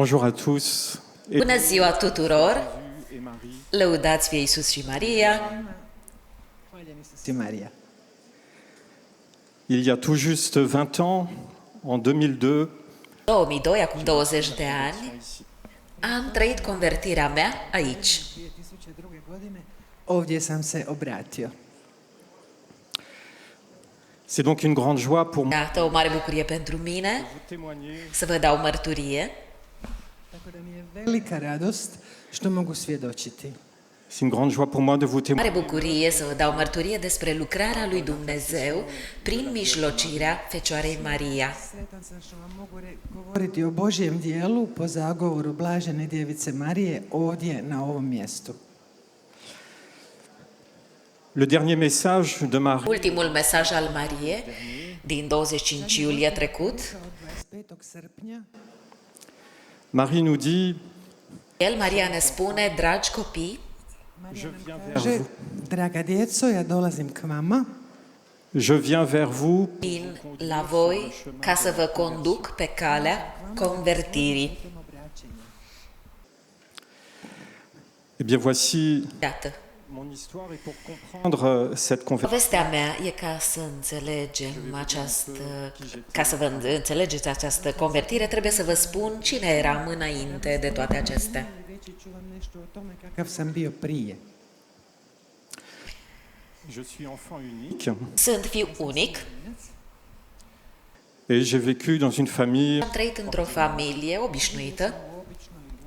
Bonjour à tous. Et Bună ziua tuturor! Lăudați fie Iisus și Maria! Ti Maria. il y a tout juste 20 ans, en 2002, 2002, acum 20 de ani, am trăit convertirea mea aici. 2002. godine ovdje sam se obratio. c'est donc une grande joie pour moi Iată, o mare bucurie pentru mine de vous témoigner să vă dau mărturie. Tako da mi je velika radost što mogu svjedočiti. c'est une grande joie pour moi de vous Mare témoigner bucurie să vă dau mărturie despre lucrarea lui Dumnezeu prin mijlocirea Fecioarei Maria. Sretan sam što vam mogu govoriti o Božjem dijelu po zagovoru Blažene Djevice Marije ovdje na ovom mjestu. le dernier message de Marie Ultimul mesaj al Mariei din 25 iulie trecut, 25. srpnja Marie nous dit Maria ne spune, dragi copii, je viens vers kaže, vous draga djeco, ja dolazim k vama, je viens vers vous vin la voi ca să vă conduc pe calea convertirii. et bien voici Iată, mon histoire et pour comprendre cette conversion povestea mea e ca să înțelegem ca să vă înțelegeți această convertire, trebuie să vă spun cine eram înainte de toate acestea. reći ću vam nešto o tome kakav sam bio prije. je suis enfant unique Sunt fiu unic, et j'ai vécu dans une famille am trăit într-o familie obișnuită, U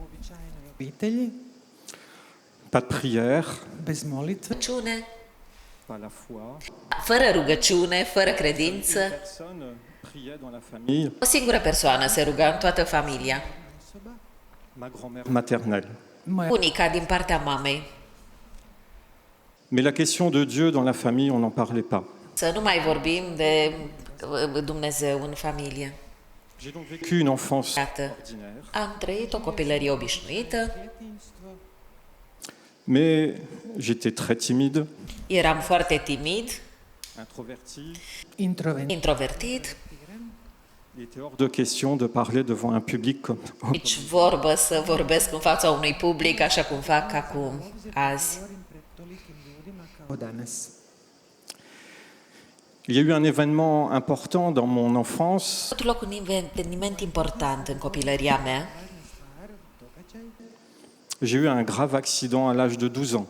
običajnoj obitelji, pas de prière, bez molitve, rugăciune, pas la foi. fără rugăciune, fără credință. Personne priait dans la famille, O singură persoană se ruga în toată familia, ma grand-mère maternelle. moja bunica din partea mamei. Mais la question de Dieu dans la famille, on n'en parlait pas. Să nu mai vorbim de Dumnezeu în familie. J'ai donc vécu une enfance Iată, ordinaire, am trăit o copilărie obișnuită, mais j'étais très timide, eram foarte timid, introverti. introvertit. introvertit, Il était hors de question de parler devant un public comme nici vorbă să vorbesc în fața unui public așa cum fac acum, azi. Govorim pred tolikim ljudima kao danas. Il y a eu un événement important dans mon enfance. A avut loc un eveniment important în copilăria mea. J'ai eu un grave accident à l'âge de 12 ans.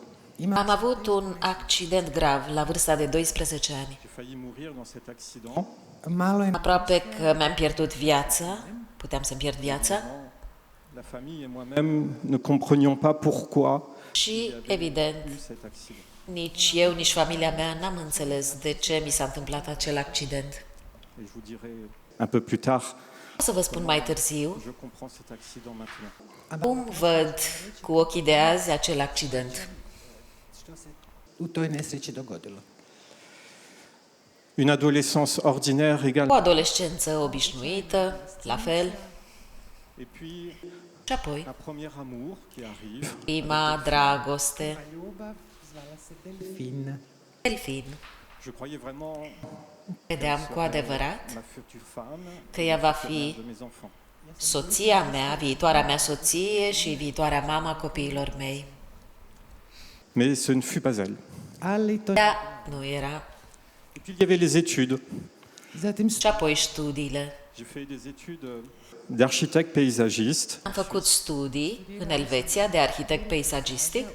Am avut un accident grav la vârsta de 12 ani. J'ai failli mourir dans cet accident. Malo je Aproape că mi-am pierdut viața, puteam să-mi pierd viața La famille et moi-même ne comprenions pas pourquoi și, evident, eu cet accident. nici eu, nici familia mea n-am înțeles de ce mi s-a întâmplat acel accident. Et je vous dirai un peu plus tard, O să vă spun mai târziu je comprends cet accident maintenant. cum văd cu ochii de azi acel accident. što se u toj nesreći dogodilo. Une adolescence ordinaire O égale. adolescență obișnuită, la fel, Et puis și apoi un premier amour qui arrive. prima dragoste, Ljubav zvala se Delfin. Delfin. Je croyais vraiment Credeam cu adevărat ma future femme, că ea va la mère fi de mes enfants. soția mea, viitoarea mea soție și viitoarea mama copiilor mei. Mais ce ne fut pas elle. Ali to... Dar nu era. Et puis il y avait les études. Zatim Și apoi studiile. J'ai fait des études d'architecte paysagiste. Am făcut studii în Elveția de arhitect peisagistic.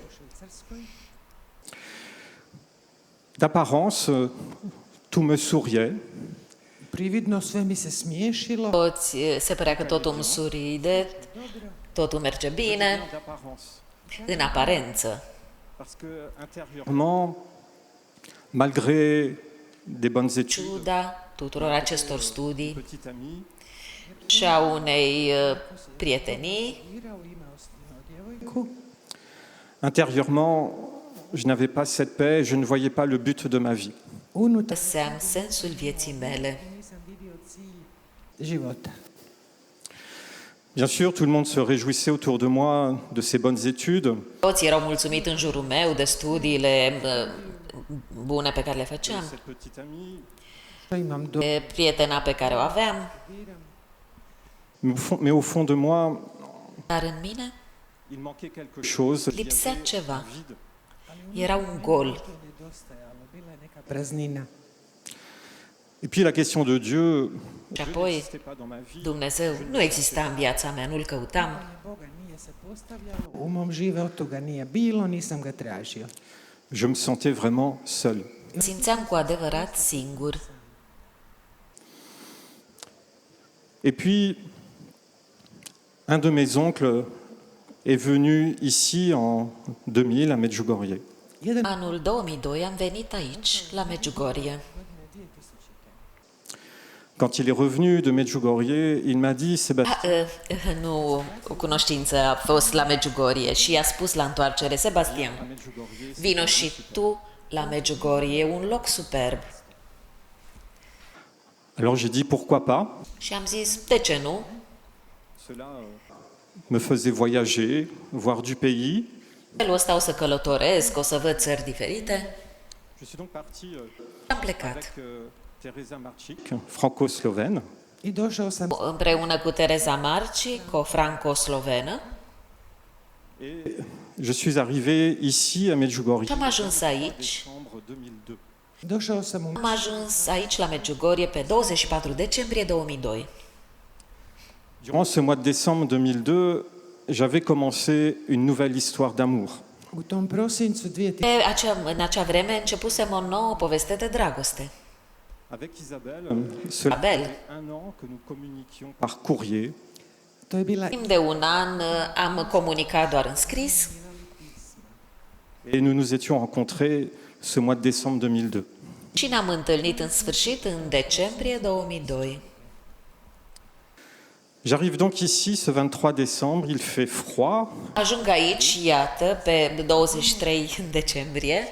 D'apparence, tout me souriait. prividno sve mi se smiješilo, Toți, se părea că totul îmi suride, totul merge bine, D'apparence. în aparență. Parce que intérieurement, malgré des bonnes études, Ciuda tuturor acestor studii petite amie, și a unei prietenii, imao djevojku, intérieurement, je n'avais pas cette paix, je ne voyais pas le but de ma vie. unutar găseam sensul vieții mele. nisam vidio cilj života. Bien sûr, tout le monde se réjouissait autour de moi de ces bonnes études, Toți erau mulțumiți în jurul meu de studiile bune pe care le făceam, cette petite amie. Što imam de prietena pe care o aveam. Mais au fond de moi, Dar în mine il manquait quelque chose. Il y lipsea avait ceva. un vide. Era un gol. Praznina. Et puis la question de Dieu, Și Dieu apoi n'existait pas dans ma vie. Dumnezeu nu exista în viața mea, nu-L căutam. Boga nije se postavljalo. U mom životu ga nije bilo, nisam ga tražio. Je me sentais vraiment seul. Simțeam cu adevărat singur. Et puis, un de mes oncles est venu ici en 2000 à Medjugorje. Jedan Anul 2002 am venit aici, la Medjugorje. Quand il est revenu de Medjugorje, il m'a dit, Sébastien, Nu o cunoștință a fost la Medjugorje și i-a spus la întoarcere, Sebastian, à Medjugorje, vino și tu la Medjugorje, e un loc superb. alors j'ai dit pourquoi pas. Și am zis, de ce nu? Cela me faisait voyager, voir du pays. Felul ăsta o să călătoresc, o să văd țări diferite. Je suis donc parti Am plecat. avec Teresa Marcic, franco-slovène. I došao sam Împreună cu Tereza Marci, o franco-slovenă, Et je suis arrivé ici à Medjugorje și am ajuns en aici. décembre 2002. Došao sam u Am ajuns aici la Medjugorje pe 24 decembrie 2002. Durant ce mois de décembre 2002, j'avais commencé une nouvelle histoire d'amour. u tom prosincu 2000 În acea vreme începusem o nouă poveste de dragoste. Avec Isabelle, cela Isabelle. fait un an que nous communiquions par courrier. to je bila Timp de un an am comunicat doar în scris Et nous nous étions rencontrés ce mois de décembre 2002. și ne-am întâlnit în sfârșit în decembrie 2002. J'arrive donc ici ce 23 décembre, il fait froid, Ajung aici, iată, pe 23 decembrie,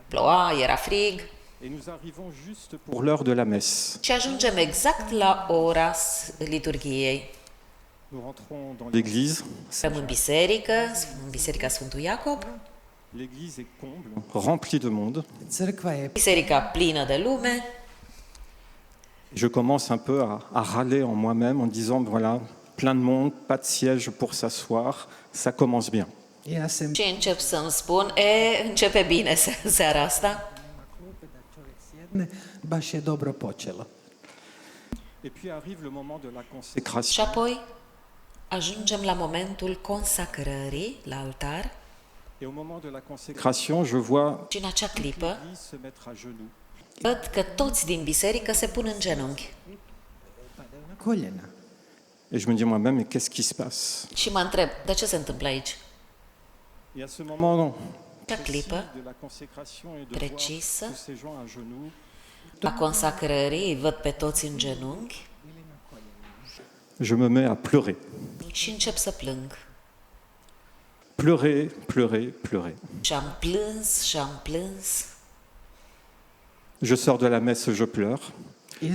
ploua, era frig et nous arrivons juste pour l'heure de la messe. și ajungem exact la ora liturghiei. Nous rentrons dans l'église. Suntem în biserica Sfântul Iacob, L'église est comble, remplie de monde. crkva je biserica plină de lume. Je commence un peu à râler en moi-même en disant, voilà, plein de monde, pas de siège pour s'asseoir, ça commence bien. ja sam Și încep să-mi spun, începe bine seara asta. sjedne, baš je dobro počelo. Et puis arrive le moment de la Și consécration. apoi ajungem la momentul consacrării la altar Et au moment de la consécration, je vois și în acea clipă l'église se mettre à genoux. văd că toți din biserică se pun în genunchi. Na koljena. Et je me dis moi-même, mais qu'est-ce qui se passe? Și mă întreb, de ce se întâmplă aici? Et à ce moment Acea clipă de la consécration et de Précise. voir tous ces gens à genoux, a consacrării, îi văd pe toți în genunchi je me mets à pleurer. și încep să plâng. Pleurer, pleurer, pleurer. Și am plâns și am plâns. Je sors de la messe, je pleure.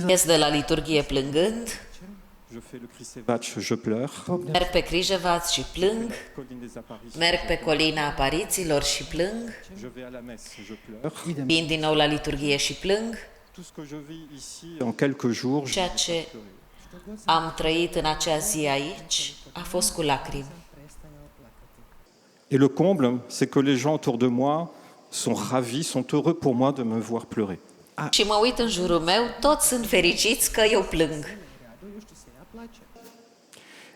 Ies de la liturghie plângând, Je fais le Krisevac, je pleure. merg pe Crijevaț și plâng, Colline des Apparitions, merg pe colina apariților și plâng, je vais à la messe, je pleure. Idem vin din nou la liturghie și plâng. Tout ce que je vis ici en quelques jours, je Ceea vais ce pleurer. am trăit în acea zi aici a fost cu lacrimi. Et le comble, c'est que les gens autour de moi sont ravis, sont heureux pour moi de me voir pleurer. Și mă uit în jurul meu, toți sunt fericiți că eu plâng.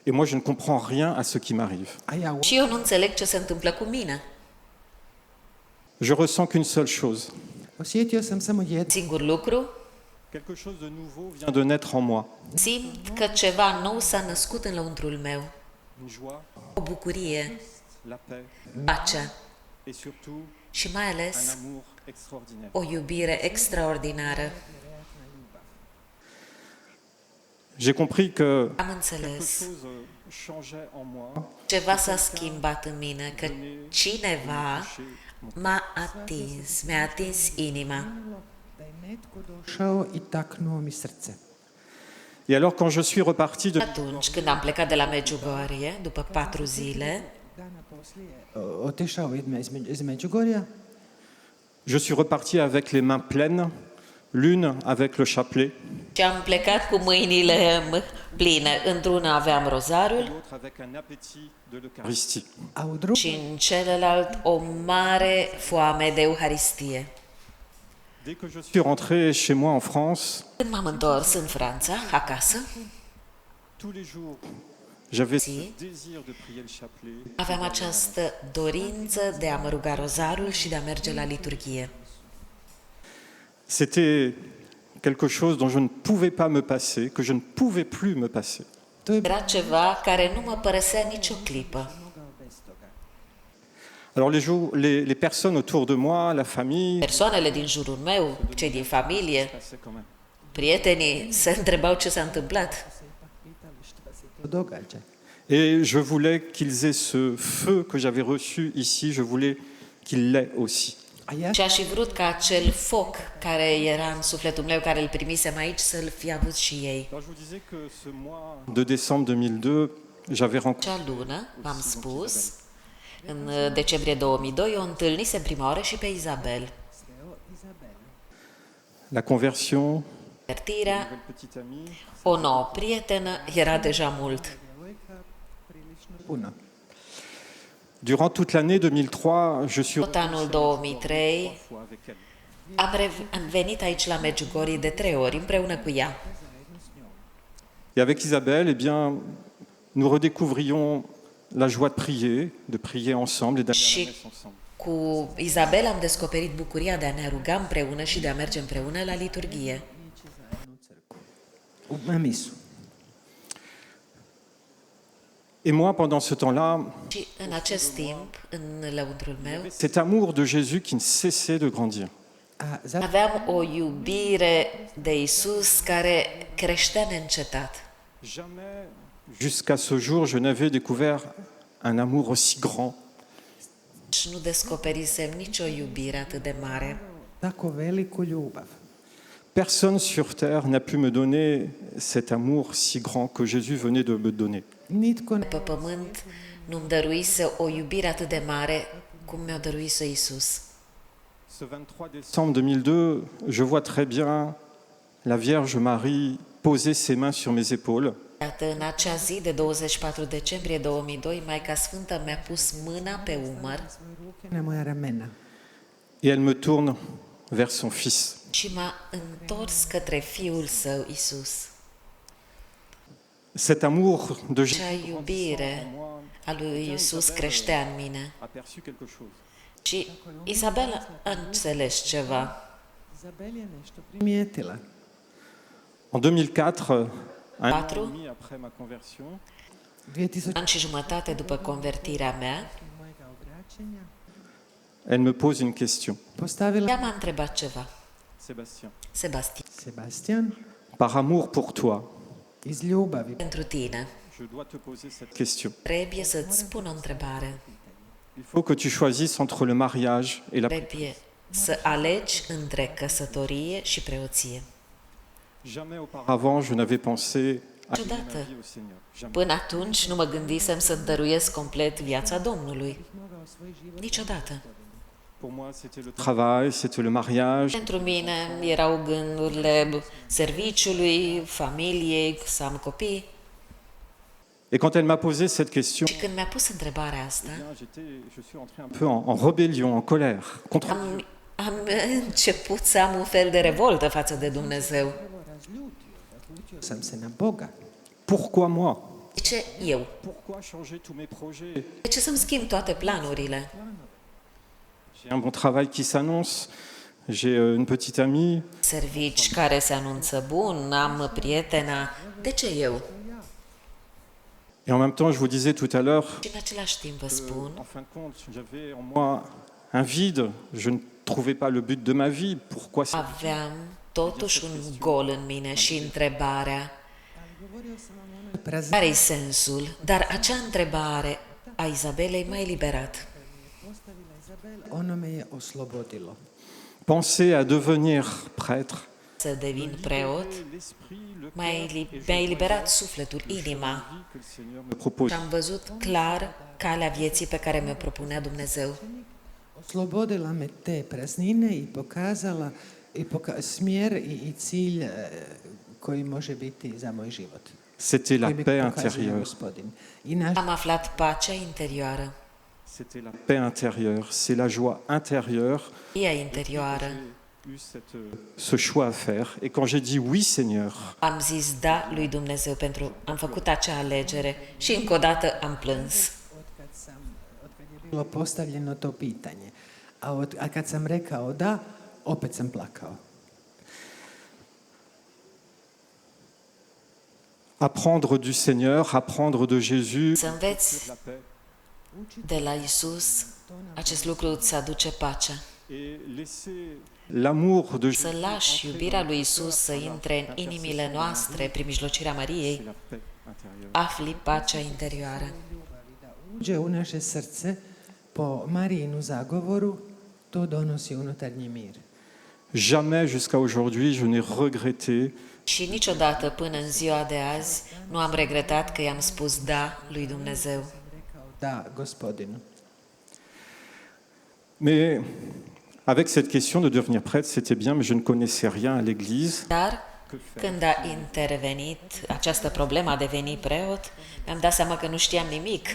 Et moi, je ne comprends rien à ce qui m'arrive. a ja u Și eu nu înțeleg ce se întâmplă cu mine. Je ressens qu'une seule chose. osjetio sam samo jedno. Singur lucru, Quelque chose de nouveau vient de naître en moi. simt că ceva nou s-a născut în lăuntrul meu. Une joie, O bucurie, la paix pacea et surtout și mai un ales amour extraordinaire. o iubire extraordinară. J'ai compris que Am quelque înțeles. chose changeait en moi. Ceva s-a schimbat în mine, că cineva m-a atins, mi-a atins inima. Da je netko došao i taknuo mi srce. Et alors, quand je suis reparti de... Atunci când am plecat de la Medjugorje, după 4 zile, Dana poslije otišao iz Međugorja. Je suis reparti avec les mains pleines, l'une avec le chapelet, și am plecat cu mâinile pline. Într-una aveam rozarul l'autre avec un appétit de l'Eucharistie. A u drugom și în celălalt o mare foame de Euharistie. Dès que je suis rentré chez moi en France, Când m-am întors în Franța, acasă, tous les jours, j'avais ce Si. désir de prier le chapelet. aveam această dorință de a mă ruga rozarul și de a merge la liturghie. C'était quelque chose dont je ne pouvais pas me passer, que je ne pouvais plus me passer. Era ceva care nu mă părăsea nicio clipă. Alors les personnes autour de moi, la famille, Persoanele din jurul meu, cei din familie, passaient quand même. prietenii, se întrebau ce s-a întâmplat. to događa. Et je voulais qu'ils aient ce feu que j'avais reçu ici, je voulais qu'ils l'aient aussi. A ja Și aș fi vrut ca acel foc care era în sufletul meu, care îl primisem aici, să-l fi avut și ei. Alors je vous disais que ce mois de décembre 2002, j'avais rencontré Acea lună, v-am spus, în decembrie 2002, o întâlnisem prima oară și pe Isabel. la conversion, Convertirea, une petite amie. o nouă prietenă, era deja mult. puno. Durant toute l'année 2003, je suis Tot anul 2003 fois avec elle. am venit aici la Medjugorje de 3 ori împreună cu ea. Et avec Isabelle, eh bien, nous redécouvrions la joie de prier ensemble et d'aller à la Și messe ensemble. cu Isabel am descoperit bucuria de a ne ruga împreună și de a merge împreună la liturghie. Na misu. Et moi, pendant ce temps-là, Și în acest timp, în lăuntrul meu, cet amour de Jésus qui ne cessait de grandir. A zato aveam o iubire de Isus care creștea neîncetat. Jamais, jusqu'à ce jour, je n'avais découvert un amour aussi grand. Și nu descoperisem nicio iubire atât de mare. tako veliku ljubav. Personne sur terre n'a pu me donner cet amour si grand que Jésus venait de me donner. Nitko ne Pe pământ nu-mi dăruise o iubire atât de mare cum mi-a dăruise Isus. Ce 23 décembre 2002, je vois très bien la Vierge Marie poser ses mains sur mes épaules. Iată, în acea zi de 24 decembrie 2002, Maica Sfântă mi-a pus mâna pe umăr na moja ramena. Et elle me tourne vers son Fils. și m-a întors către Fiul Său, Isus. Cet amour de Jésus Acea iubire a lui Isus creștea în mine. a perçu quelque chose. Și Isabel a înțeles ceva. Izabel je nešto primijetila. En 2004, un an Patru. et demi après ma conversion, 2000 An și jumătate după convertirea mea, mojega obraćenja elle me pose une question. postavila ea m-a întrebat ceva. Sébastien, Sebastian, Sebastian par amour pour toi, iz ljubavi. pentru tine je dois te poser cette question. trebuie să-ți spun o întrebare. Il faut que tu choisisses entre le mariage et la Trebuie să alegi între căsătorie și preoție. Jamais auparavant, je n'avais pensé à donner Niciodată. ma vie au Seigneur. Jamais. Până atunci nu mă gândisem să dăruiesc complet viața Domnului. Niciodată. Pour moi, c'était le travail, c'était le mariage. Pentru mine erau gândurile serviciului, familiei, să am copii. Et quand elle m'a posé cette question, Și când mi-a pus întrebarea asta, je suis entré un peu en rébellion, en colère contre am început să am un fel de revoltă față de Dumnezeu. Ljutio sam se na Boga. pourquoi moi? De ce eu? Pourquoi changer tous mes projets? De ce să-mi schimb toate planurile? J'ai un bon travail qui s'annonce, j'ai une petite amie, Servici care se anunță bun, am prietena. De ce eu? et en même temps, je vous disais tout à l'heure, Și în același timp vă spun, en fin de compte, j'avais en moi un vide, je ne trouvais pas le but de ma vie, pourquoi ça? aveam totuși un gol în mine și întrebarea, care-i sensul? Dar acea întrebare a Izabelei m-a eliberat. Ono me je oslobodilo. Penser à devenir prêtre, Să devin preot l'esprit, le mi-a eliberat sufletul, inima que le Seigneur me propose. și am văzut clar calea vieții pe care mi-o propunea Dumnezeu. Oslobodila me te praznine i pokazala smjer i cilj koji može biti za moj život. C'était la koji mi paix pokazuje intérieure. Gospodin. I naš Am aflat pacea interioară, C'était la paix intérieure. C'est la joie intérieure. ea interioară. J'ai eu ce choix à faire. Et quand j'ai dit oui, Seigneur, Am zis da lui Dumnezeu pentru am făcut acea alegere și încă o dată am plâns. otkad je bilo postavljeno to pitanje, a kad sam rekao da, opet sam plakao. apprendre du Seigneur, apprendre de Jésus, Să înveți la paix de la Isus, acest lucru îți aduce pacea. et laisser l'amour de Să Jésus lași iubirea lui Isus să intre în inimile noastre prin mijlocirea Mariei, la paix intérieure. afli pacea interioară. Uđe u naše srce po Marijinu zagovoru, to donosi unutarnji mir. Jamais jusqu'à aujourd'hui je n'ai regretté Și niciodată până în ziua de azi nu am regretat că i-am spus da lui Dumnezeu. Rekao da Gospodinu. Mais avec cette question de devenir prêtre, c'était bien, mais je ne connaissais rien à l'Église. Dar când a intervenit această problemă a deveni preot, mi-am dat seama că nu știam nimic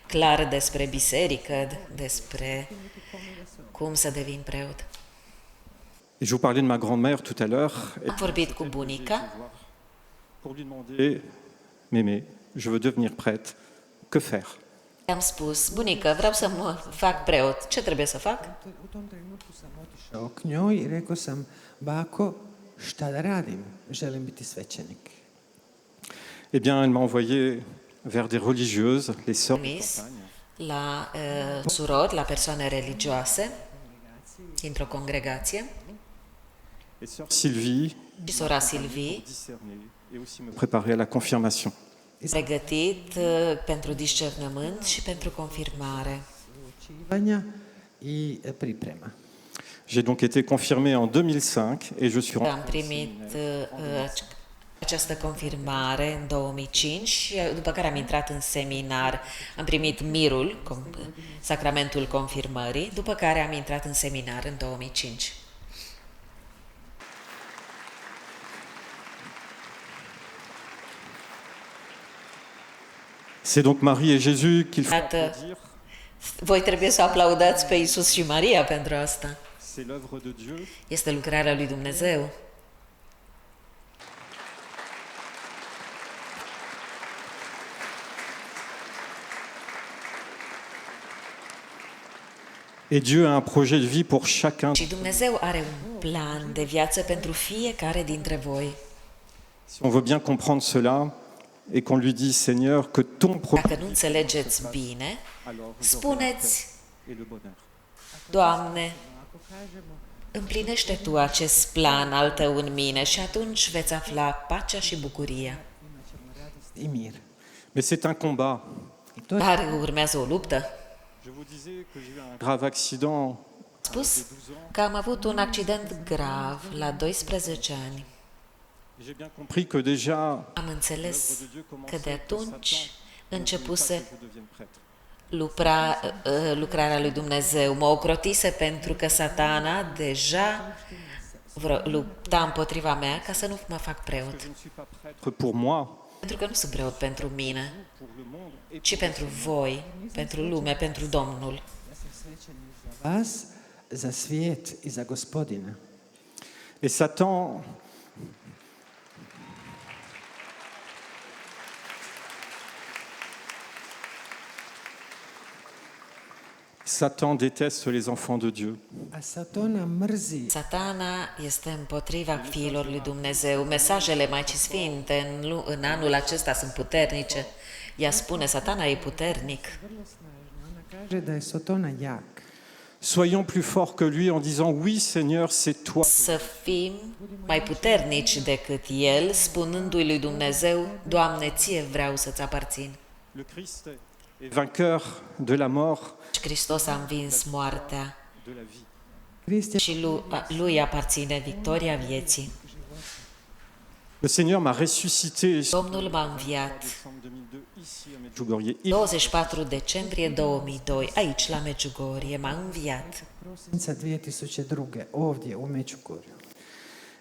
clar despre biserică, despre cum să devin preot. Et je vous parlais de ma grand-mère tout à l'heure. Am vorbit cu bunica Pour lui demander, Mémé, je veux devenir prêtre, que faire? i-am spus, bunică, vreau să mă fac preot, ce trebuie să fac? U tom trenutku sam otišao k njoj i rekao sam, bako, šta da radim? Želim biti svećenik. Eh bien, elle m'a envoyé vers des religieuses, les sœurs de Trimis campagne. la surori, la persoane religioase, dintr-o congregație, Et sœur Sylvie, și sora Silvie, pour discerner et aussi me préparer à la confirmation. pregătit pentru discernământ și pentru confirmare. Učivanja i priprema. J'ai donc été confirmé en 2005 et je suis rentré Am primit această confirmare în 2005 și după care am intrat în seminar. Am primit mirul, sacramentul confirmării, după care am intrat în seminar în 2005. C'est donc Marie et Jésus qu'il faut Iată, applaudir. voi trebuie să aplaudați pe Isus și Maria pentru asta. C'est l'œuvre de Dieu. Este lucrarea lui Dumnezeu. Et Dieu a un projet de vie pour chacun. Și Dumnezeu are un plan de viață pentru fiecare dintre voi. Si on veut bien comprendre cela et qu'on lui dit, Seigneur, que ton projet Dacă nu înțelegeți bine, alors spuneți, et le bonheur. Doamne, împlinește Tu acest plan al Tău în mine și atunci veți afla pacea și bucuria. I mir. Mais c'est un combat. I to je Dar urmează o luptă. Je vous disais que j'ai eu un grave accident Spus că am avut un accident grav la 12 ani. et j'ai bien compris que déjà Am înțeles l'œuvre de Dieu că commençait de que atunci Satan începuse ne voulait pas que je devienne prêtre. lucrarea lui Dumnezeu. Mă ocrotise pentru că Satana deja lupta împotriva mea ca să nu mă fac preot. Je ne suis pas prêtre pour moi, Pentru că nu sunt preot pentru mine, pour le monde et ci pentru voi, pentru lume, pentru Domnul. za vas, za svijet i za Gospodina. Et Satan déteste les enfants de Dieu. A Satana mrzi Satana este împotriva fiilor lui Dumnezeu. Mesajele Maicii Sfinte în anul acesta sunt puternice. Ea spune, Satana e puternic. vrlo snažna. Ona kaže da je Satana jak. Soyons plus forts que lui en disant, oui Seigneur, c'est toi. Să fim mai puternici decât El, spunându-i lui Dumnezeu, Doamne, Ție vreau să-ți aparțin. Le Christ est vainqueur de la mort, Și Hristos a învins moartea de la vie. Krist je și lui aparține victoria vieții. Le Seigneur m'a ressuscité Domnul m-a înviat décembre 2002 ici à Medjugorje. 24 decembrie 2002, aici la Medjugorje, m-a înviat. prosinca 2002. ovdje u Međugorju.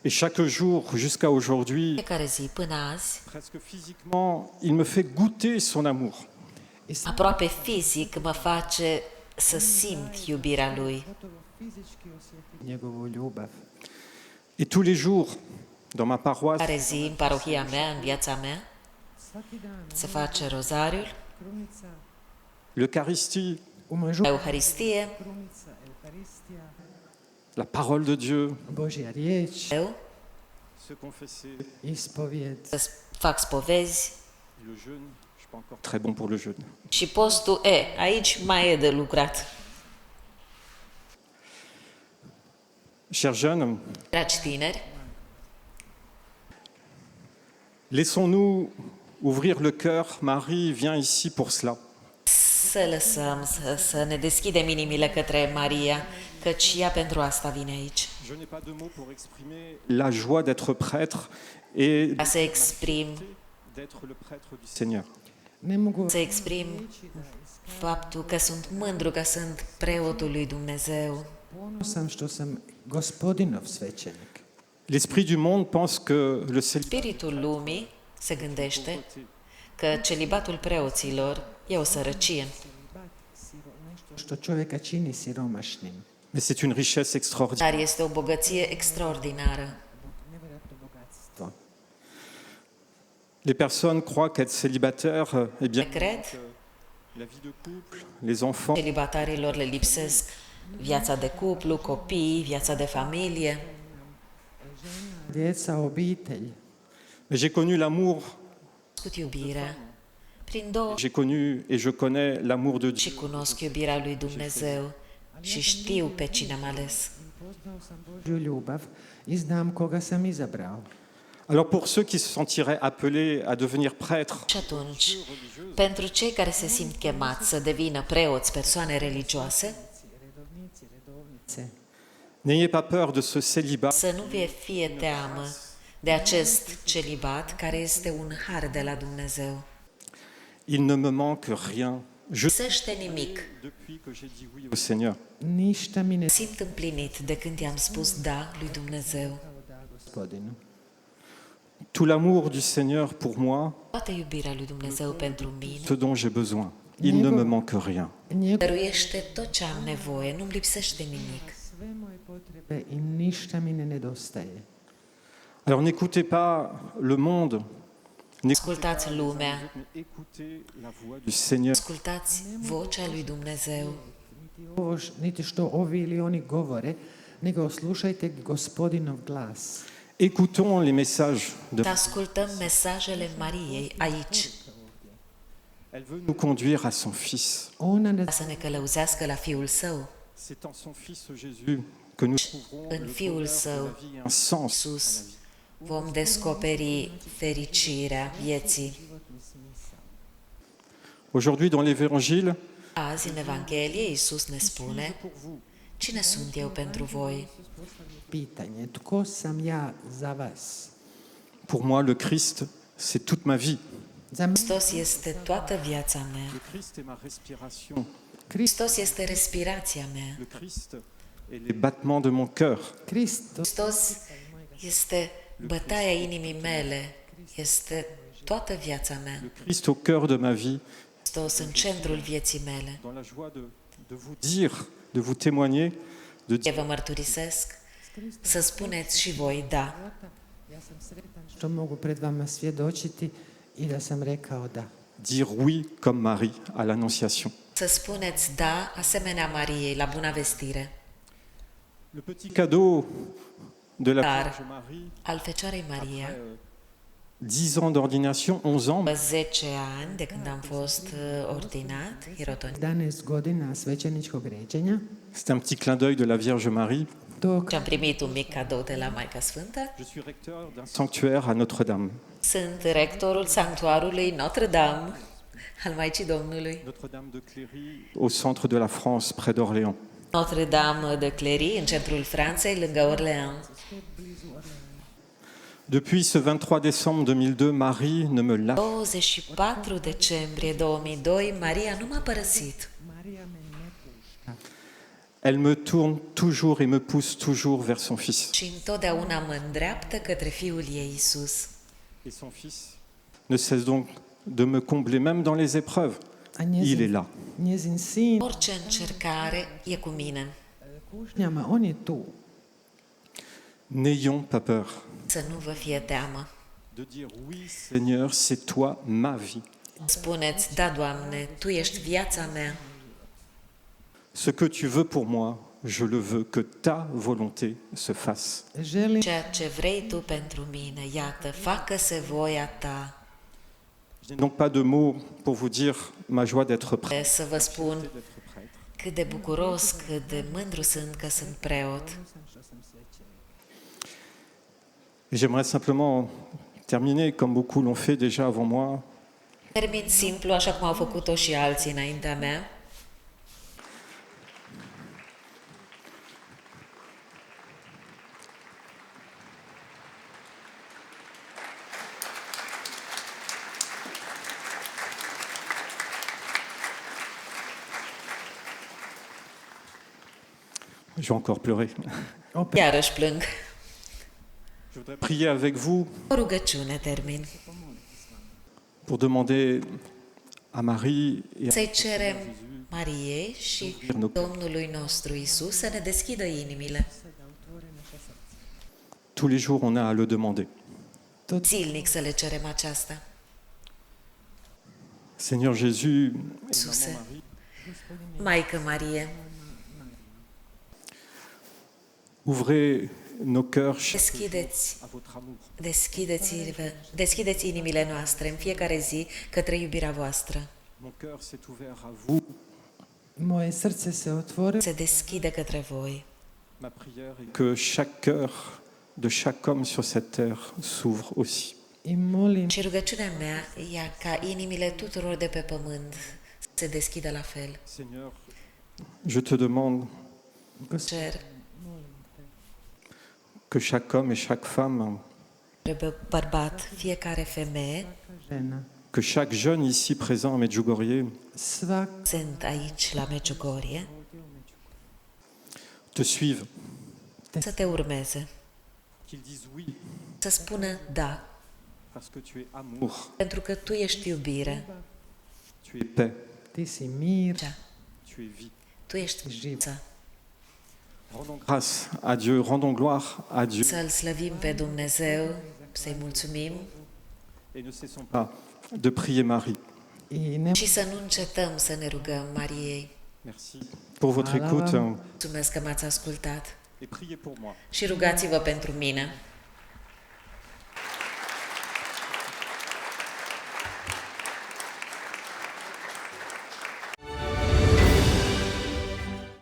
Et chaque jour, jusqu'à aujourd'hui, Fiecare zi până azi, presque physiquement, il me fait goûter son amour. I sad aproape fizic mă face să simt iubirea Lui. gotovo fizički osjeti njegovu ljubav. Et tous les jours, dans ma paroisse, Fiecare zi în parohia mea, în viața mea, Svaki dan se face rozariul, krunica, l'Eucharistie, Euharistie, krunica, Euharistija, la parole de Dieu, Božja riječ, eu se confesser, ispovjed. să fac spovezi le jeûne. Je suis pas encore très bon pour le jeûne. și postul, aici mai e de lucrat. Chers jeunes, Dragi tineri, laissons-nous ouvrir le cœur. Marie vient ici pour cela. să lăsăm, să ne deschidem inimile către Maria, căci ea pentru asta vine aici. Je n'ai pas de mots pour exprimer la joie d'être prêtre et Ca să exprim, d'être le prêtre du Seigneur. Ne mogu să exprim faptul că sunt mândru că sunt preotul lui Dumnezeu. ponosan što sam gospodinov svećenik. L'esprit du monde pense que le célibat Spiritul lumii se gândește că celibatul preoților e o sărăcie, Što čovjeka čini siromašnim. mais c'est une richesse extraordinaire. dar este o bogăție extraordinară. Nevjerojatno bogatstvo. Les personnes croient qu'être célibataire, eh bien, Cred, la vie de couple, les enfants, celibatarilor le lipsesc viața de cuplu, copii, viața de familie. Djeca, obitelj. mais j'ai connu l'amour, Cunoscut iubirea prin două j'ai connu et je connais l'amour de Dieu. și cunosc iubirea lui Dumnezeu și știu pe cine am ales. Poznao sam Božju ljubav i znam koga sam izabrao. Alors pour ceux qui se sentiraient appelés à devenir prêtres, Și atunci, pentru cei care se simt chemați să devină preoți, persoane religioase, Redovnici, redovnice. n'ayez pas peur de ce célibat. să nu vă fie teamă de acest celibat care este un har de la Dumnezeu. Il ne me manque rien. Je Lipsește nimic. depuis que j'ai dit oui au Seigneur. Ništa mi ne Simt împlinit de când i-am spus da lui Dumnezeu. da gospodinu. Tout l'amour du Seigneur pour moi, Toată iubirea lui Dumnezeu pentru mine ce dont j'ai besoin. Il ne me manque rien. Njegov dăruiește tot ce am nevoie, nu-mi lipsește nimic. sve moje potrebe i ništa mi ne nedostaje. Alors n'écoutez pas le monde, Ascultați lumea, écoutez la voix du Seigneur. ascultați vocea lui Dumnezeu. Niti što ovi ili oni govore, nego slušajte gospodinov glas. Écoutons les messages de... Să ascultăm mesajele Mariei aici, Elle veut nous conduire à son Fils. Ona ca nas să ne călăuzească la Fiul Său. C'est en son Fils Jésus que nous trouverons În le Fiul bonheur de Său, la vie, un sens. Iisus, vom descoperi fericirea vieții. Aujourd'hui, dans l'Évangile, Azi, în Evanghelie, Iisus ne spune, pour vous, cine sunt eu pentru voi? pitanje, tko sam ja za vas? pour moi, le Christ, c'est toute ma vie. Za mene Hristos este toată viața mea. Le Christ est ma respiration. Hristos este respirația mea. Le Christ est les battements de mon cœur. Kristus Hristos este bătaia inimii mele, este toată viața mea. Le Christ au cœur de ma vie, Hristos în centrul vieții mele. dans la joie de vous dire, de vous témoigner, de dire Vă mărturisesc să spuneți și voi da. ja sam sretan što mogu pred vama svjedočiti i da sam rekao da. dire oui comme Marie à l'Annonciation. Să spuneți da, asemenea Mariei, la Buna Vestire. Le petit cadeau de la Dar Vierge Marie, al Fecioarei Maria, 10 ans d'ordination, 11 ans, după 10 ani de când am fost ordinat, hirotonit, 11 godina svećeničkog ređenja, c'est un petit clin d'œil de la Vierge Marie. dok și am primit un mic cadou de la Maica Sfântă. Je suis recteur d'un sanctuaire à Notre-Dame. Sunt rectorul sanctuarului Notre-Dame al Maicii Domnului. Notre-Dame de Cléry, au centre de la France, près d'Orléans. Notre-Dame de Cléry, în centrul Franței, lângă Orleans. Depuis ce 23 décembre 2002, Marie ne me lâche. 24 decembrie 2002, Maria nu m-a părăsit. Marija me ne pušta. Elle me tourne toujours et me pousse toujours vers son Fils. și întotdeauna mă îndreaptă către Fiul ei Iisus. Et son Fils ne cesse donc de me combler, même dans les épreuves. A Il est là. njezin sin Orice încercare e cu mine. kušnjama, on je tu. N'ayons pas peur Să nu vă fie teamă. de dire oui, Seigneur, c'est toi ma vie. Spuneți, da, Doamne, Tu ești viața mea. Ce que tu veux pour moi, je le veux, que ta volonté se fasse. Želim Ceea ce vrei Tu pentru mine, iată, facă-se voia Ta. Je n'ai donc pas de mots pour vous dire ma joie d'être prêtre. Să vă spun cât de bucuros, cât de mândru sunt că sunt preot. Et j'aimerais simplement terminer, comme beaucoup l'ont fait déjà avant moi, Termin simplu, așa cum au făcut-o și alții înaintea mea. je vais encore pleurer. Iarăși plâng. Je voudrais prier avec vous O rugăciune termin. pour demander à Marie et Să-i cerem Mariei și Domnului nostru Isus să ne deschidă inimile. tous les jours on a à le demander. Zilnic să le cerem aceasta. Seigneur Jésus, Iisuse, Maică Marie, ouvrez nos cœurs deschideți, à votre amour. deschideți inimile noastre în fiecare zi către iubirea voastră. Mon cœur s'est ouvert à vous. moje srce se otvorilo. Se deschide către voi. Ma prière est que chaque cœur de chaque homme sur cette terre s'ouvre aussi. I molim Și rugăciunea mea e ca inimile tuturor de pe pământ să se deschidă la fel. Seigneur, je te demande Cer que chaque homme et chaque femme, bărbat, fiecare femeie, žena. que chaque jeune ici présent à Medjugorje Svak sunt aici la Medjugorje, te suive, să te urmeze, qu'ils disent oui să spună da, parce que tu es amour, pentru că Tu ești iubire, tu es paix, ti si mir, tu es vie. Tu ești viața. Rendons grâce à Dieu, rendons gloire à Dieu Să-L slăvim pe Dumnezeu, să-i mulțumim et ne cessons pas de prier Marie. i ne și să nu încetăm să ne rugăm Mariei. Merci pour votre Voilà. écoute Mulțumesc că m-ați ascultat et priez pour moi. și rugați-vă pentru mine.